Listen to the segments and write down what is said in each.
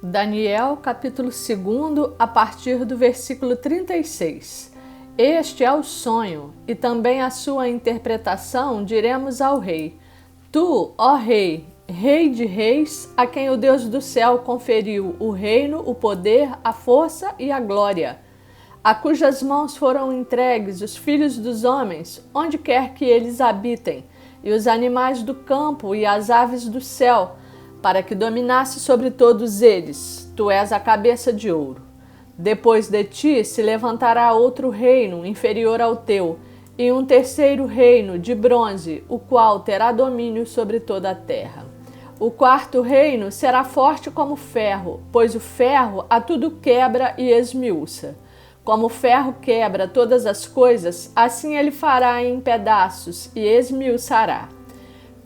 Daniel, capítulo 2, a partir do versículo 36. Este é o sonho, e também a sua interpretação diremos ao rei. Tu, ó rei, rei de reis, a quem o Deus do céu conferiu o reino, o poder, a força e a glória, a cujas mãos foram entregues os filhos dos homens, onde quer que eles habitem, e os animais do campo e as aves do céu, para que dominasse sobre todos eles. Tu és a cabeça de ouro. Depois de ti se levantará outro reino inferior ao teu, e um terceiro reino de bronze, o qual terá domínio sobre toda a terra. O quarto reino será forte como ferro, pois o ferro a tudo quebra e esmiuça. Como o ferro quebra todas as coisas, assim ele fará em pedaços e esmiuçará.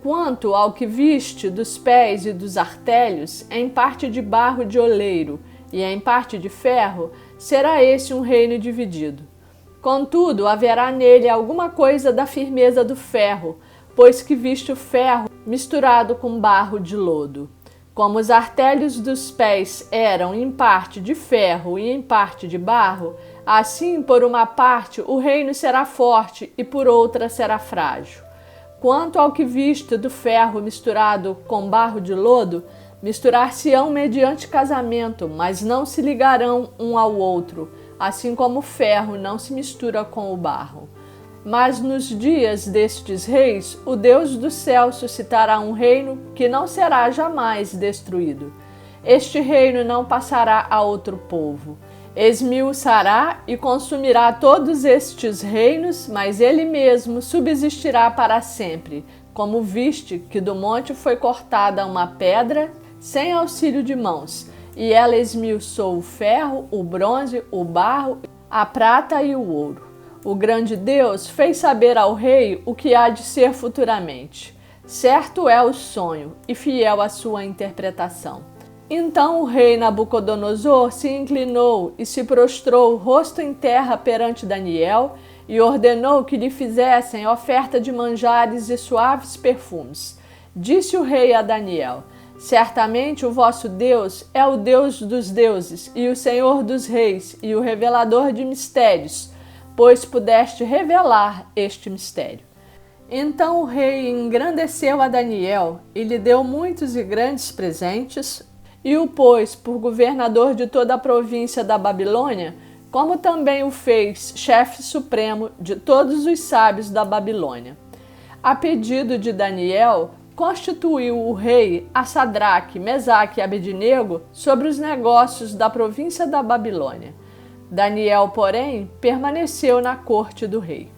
Quanto ao que viste dos pés e dos artelhos, em parte de barro de oleiro e em parte de ferro, será esse um reino dividido. Contudo, haverá nele alguma coisa da firmeza do ferro, pois que viste o ferro misturado com barro de lodo. Como os artelhos dos pés eram em parte de ferro e em parte de barro, assim por uma parte o reino será forte e por outra será frágil. Quanto ao que viste do ferro misturado com barro de lodo, misturar-se-ão mediante casamento, mas não se ligarão um ao outro, assim como o ferro não se mistura com o barro. Mas nos dias destes reis, o Deus do céu suscitará um reino que não será jamais destruído. Este reino não passará a outro povo. Esmiuçará e consumirá todos estes reinos, mas ele mesmo subsistirá para sempre, como viste que do monte foi cortada uma pedra sem auxílio de mãos, e ela esmiuçou o ferro, o bronze, o barro, a prata e o ouro. O grande Deus fez saber ao rei o que há de ser futuramente. Certo é o sonho e fiel a sua interpretação. Então o rei Nabucodonosor se inclinou e se prostrou rosto em terra perante Daniel e ordenou que lhe fizessem oferta de manjares e suaves perfumes. Disse o rei a Daniel: certamente o vosso Deus é o Deus dos deuses e o Senhor dos reis e o revelador de mistérios, pois pudeste revelar este mistério. Então o rei engrandeceu a Daniel e lhe deu muitos e grandes presentes, e o pôs por governador de toda a província da Babilônia, como também o fez chefe supremo de todos os sábios da Babilônia. A pedido de Daniel, constituiu o rei a Sadraque, Mesaque e Abednego sobre os negócios da província da Babilônia. Daniel, porém, permaneceu na corte do rei.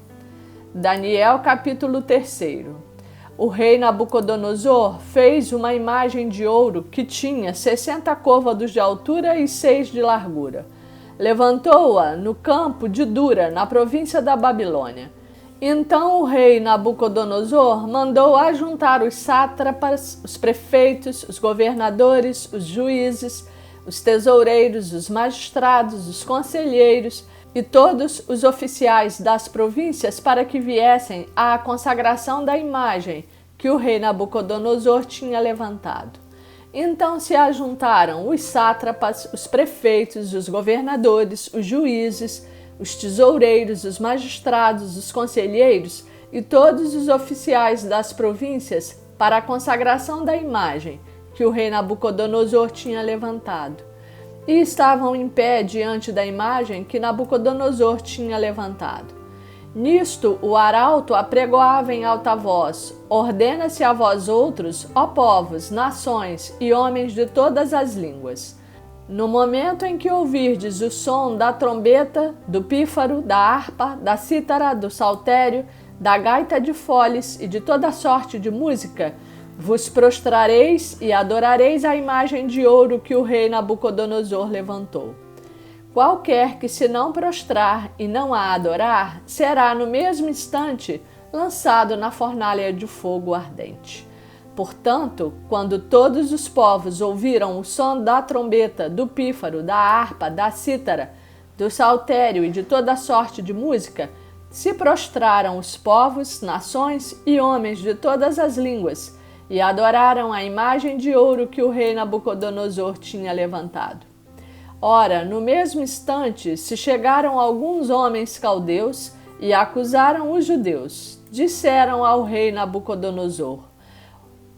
Daniel, capítulo 3. O rei Nabucodonosor fez uma imagem de ouro que tinha 60 côvados de altura e 6 de largura. Levantou-a no campo de Dura, na província da Babilônia. Então o rei Nabucodonosor mandou ajuntar os sátrapas, os prefeitos, os governadores, os juízes, os tesoureiros, os magistrados, os conselheiros e todos os oficiais das províncias para que viessem à consagração da imagem que o rei Nabucodonosor tinha levantado. Então se ajuntaram os sátrapas, os prefeitos, os governadores, os juízes, os tesoureiros, os magistrados, os conselheiros e todos os oficiais das províncias para a consagração da imagem que o rei Nabucodonosor tinha levantado. E estavam em pé diante da imagem que Nabucodonosor tinha levantado. Nisto o arauto apregoava em alta voz: ordena-se a vós outros, ó povos, nações e homens de todas as línguas. No momento em que ouvirdes o som da trombeta, do pífaro, da harpa, da cítara, do saltério, da gaita de foles e de toda sorte de música, vos prostrareis e adorareis a imagem de ouro que o rei Nabucodonosor levantou. Qualquer que se não prostrar e não a adorar, será no mesmo instante lançado na fornalha de fogo ardente. Portanto, quando todos os povos ouviram o som da trombeta, do pífaro, da harpa, da cítara, do saltério e de toda sorte de música, se prostraram os povos, nações e homens de todas as línguas, e adoraram a imagem de ouro que o rei Nabucodonosor tinha levantado. Ora, no mesmo instante, se chegaram alguns homens caldeus e acusaram os judeus. Disseram ao rei Nabucodonosor: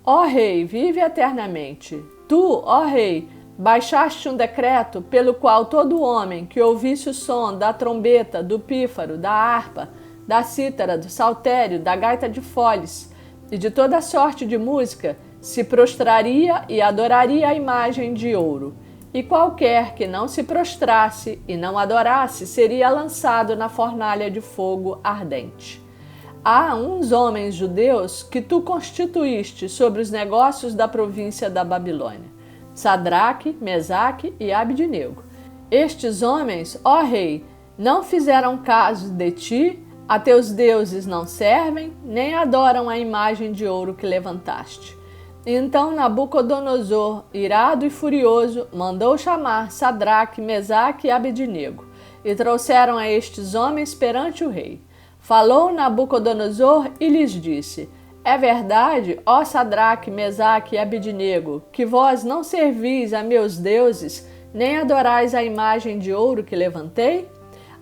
Ó rei, vive eternamente. Tu, ó rei, baixaste um decreto pelo qual todo homem que ouvisse o som da trombeta, do pífaro, da harpa, da cítara, do saltério, da gaita de foles e de toda sorte de música se prostraria e adoraria a imagem de ouro. E qualquer que não se prostrasse e não adorasse seria lançado na fornalha de fogo ardente. Há uns homens judeus que tu constituíste sobre os negócios da província da Babilônia: Sadraque, Mesaque e Abidnego. Estes homens, ó rei, não fizeram caso de ti, a teus deuses não servem, nem adoram a imagem de ouro que levantaste. Então Nabucodonosor, irado e furioso, mandou chamar Sadraque, Mesaque e Abidnego, e trouxeram a estes homens perante o rei. Falou Nabucodonosor e lhes disse: É verdade, ó Sadraque, Mesaque e Abidnego, que vós não servis a meus deuses, nem adorais a imagem de ouro que levantei?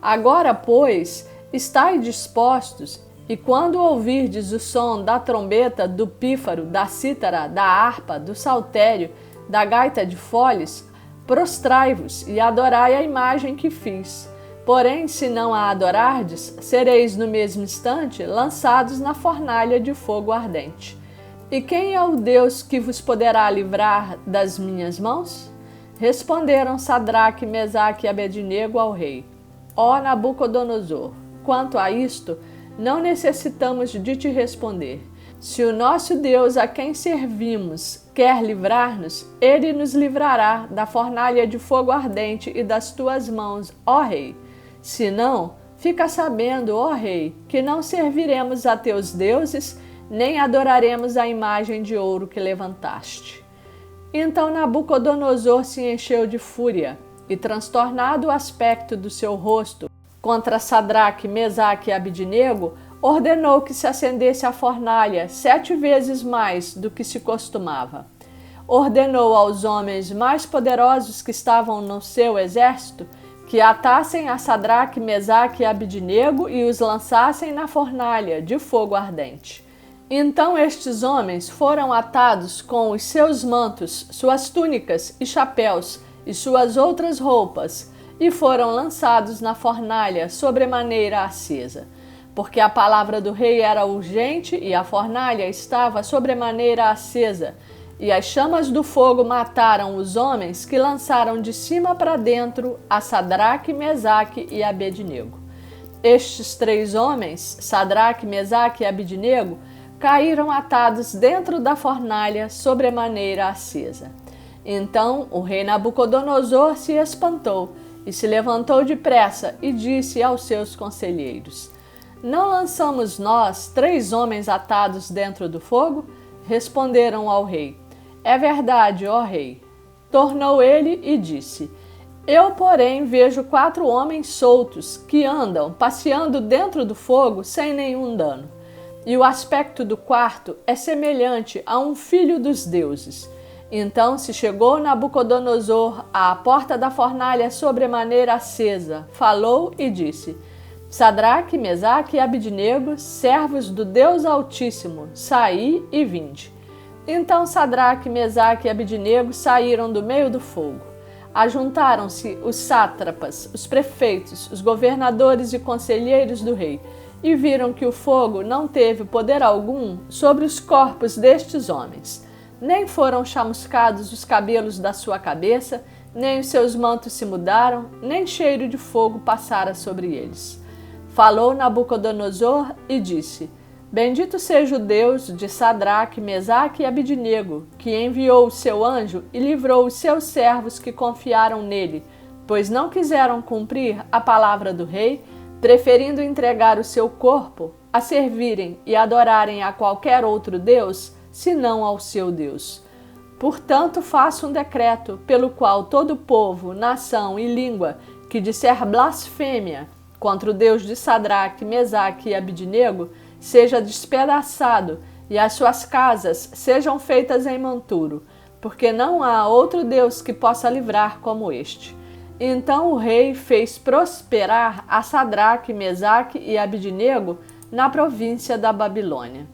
Agora, pois, estai dispostos, e quando ouvirdes o som da trombeta, do pífaro, da cítara, da harpa, do saltério, da gaita de foles, prostrai-vos e adorai a imagem que fiz. Porém, se não a adorardes, sereis no mesmo instante lançados na fornalha de fogo ardente. E quem é o Deus que vos poderá livrar das minhas mãos? Responderam Sadraque, Mesaque e Abednego ao rei: Ó Nabucodonosor, quanto a isto, não necessitamos de te responder. Se o nosso Deus a quem servimos quer livrar-nos, ele nos livrará da fornalha de fogo ardente e das tuas mãos, ó rei. Se não, fica sabendo, ó rei, que não serviremos a teus deuses, nem adoraremos a imagem de ouro que levantaste. Então Nabucodonosor se encheu de fúria, e transtornado o aspecto do seu rosto contra Sadraque, Mesaque e Abidnego, ordenou que se acendesse a fornalha 7 vezes mais do que se costumava. Ordenou aos homens mais poderosos que estavam no seu exército que atassem a Sadraque, Mesaque e Abidnego e os lançassem na fornalha de fogo ardente. Então estes homens foram atados com os seus mantos, suas túnicas e chapéus e suas outras roupas, e foram lançados na fornalha sobremaneira acesa, porque a palavra do rei era urgente e a fornalha estava sobremaneira acesa, e as chamas do fogo mataram os homens que lançaram de cima para dentro a Sadraque, Mesaque e Abednego. Estes 3 homens, Sadraque, Mesaque e Abednego, caíram atados dentro da fornalha sobremaneira acesa. Então o rei Nabucodonosor se espantou e se levantou depressa e disse aos seus conselheiros: Não lançamos nós 3 homens atados dentro do fogo? Responderam ao rei: É verdade, ó rei. Tornou ele e disse: Eu, porém, vejo 4 homens soltos que andam passeando dentro do fogo sem nenhum dano. E o aspecto do quarto é semelhante a um filho dos deuses. Então se chegou Nabucodonosor à porta da fornalha sobremaneira acesa, falou e disse: Sadraque, Mesaque e Abidnego, servos do Deus Altíssimo, saí e vinde. Então Sadraque, Mesaque e Abidnego saíram do meio do fogo. Ajuntaram-se os sátrapas, os prefeitos, os governadores e conselheiros do rei, e viram que o fogo não teve poder algum sobre os corpos destes homens. Nem foram chamuscados os cabelos da sua cabeça, nem os seus mantos se mudaram, nem cheiro de fogo passara sobre eles. Falou Nabucodonosor e disse: Bendito seja o Deus de Sadraque, Mesaque e Abidnego, que enviou o seu anjo e livrou os seus servos que confiaram nele, pois não quiseram cumprir a palavra do rei, preferindo entregar o seu corpo a servirem e adorarem a qualquer outro Deus, senão ao seu Deus. Portanto, faço um decreto pelo qual todo povo, nação e língua que disser blasfêmia contra o Deus de Sadraque, Mesaque e Abidnego seja despedaçado e as suas casas sejam feitas em monturo, porque não há outro Deus que possa livrar como este. Então o rei fez prosperar a Sadraque, Mesaque e Abidnego na província da Babilônia.